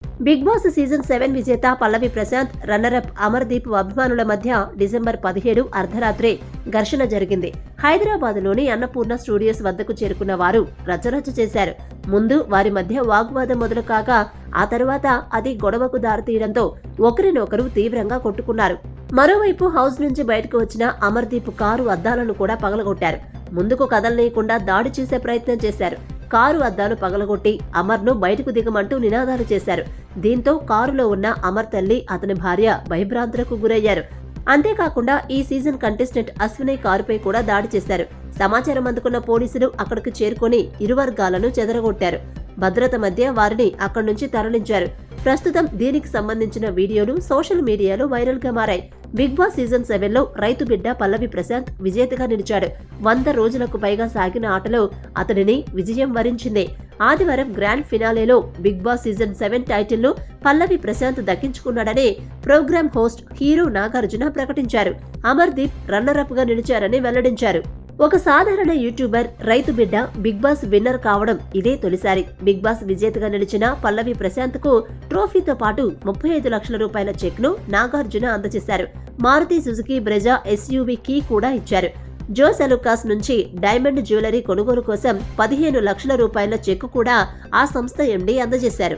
Big boss season 7 విజేత పల్లవి Prashanth, runner-up Amardeep అభిమానుల మధ్య డిసెంబర్ 17 అర్ధరాత్రి ఘర్షణ జరిగింది. హైదరాబాద్లోని అన్నపూర్ణ స్టూడియోస్ వద్దకు చేరుకున్న వారు రచ్చరచ్చ చేశారు. ముందు వారి మధ్య వాగ్వాదం మొదలు కాగా ఆ తరువాత అది గొడవకు దారితీయడంతో ఒకరినొకరు తీవ్రంగా కొట్టుకున్నారు. మరోవైపు హౌస్ నుంచి బయటకు వచ్చిన అమర్దీప్ కారు అద్దాలను కూడా పగలగొట్టారు. ముందుకు కదలనీయకుండా దాడి చేసే ప్రయత్నం చేశారు. కారు అద్దాలు పగలగొట్టి అమర్ను బయటకు దిగమంటూ నినాదాలు చేశారు. దీంతో కారులో ఉన్న అమర్ తల్లి, అతని భార్య భయభ్రాంతులకు గురయ్యారు. అంతేకాకుండా ఈ సీజన్ కంటెస్టెంట్ అశ్విని కారుపై కూడా దాడి చేశారు. సమాచారం అందుకున్న పోలీసులు అక్కడికి చేరుకొని ఇరు వర్గాలను చెదరగొట్టారు. భద్రత మధ్య వారిని అక్కడి నుంచి తరలించారు. ప్రస్తుతం దీనికి సంబంధించిన వీడియోలు సోషల్ మీడియాలో వైరల్ గా మారాయి. బిగ్ బాస్ సీజన్ 7లో రైతు బిడ్డ పల్లవి ప్రశాంత్ విజేతగా నిలిచాడు. 100 రోజులకు పైగా సాగిన ఆటలో అతడిని విజయం వరించింది. ఆదివారం గ్రాండ్ ఫినాలేలో బిగ్ బాస్ సీజన్ 7 టైటిల్ను పల్లవి ప్రశాంత్ దక్కించుకున్నాడని ప్రోగ్రామ్ హోస్ట్ హీరో నాగార్జున ప్రకటించారు. అమర్దీప్ రన్నరప్ గా నిలిచారని వెల్లడించారు. ఒక సాధారణ యూట్యూబర్ రైతు బిడ్డ బిగ్ బాస్ విన్నర్ కావడం ఇదే తొలిసారి. బిగ్ బాస్ విజేతగా నిలిచిన పల్లవి ప్రశాంత్ కు ట్రోఫీతో పాటు 35 లక్షల రూపాయల చెక్ ను నాగార్జున అందజేశారు. Maruti Suzuki Brezza SUV key కూడా ఇచ్చారు. జోస్ అలుకాస్ నుంచి డైమండ్ జ్యువెలరీ కొనుగోలు కోసం 15 లక్షల రూపాయల చెక్ కూడా ఆ సంస్థ MD అందజేశారు.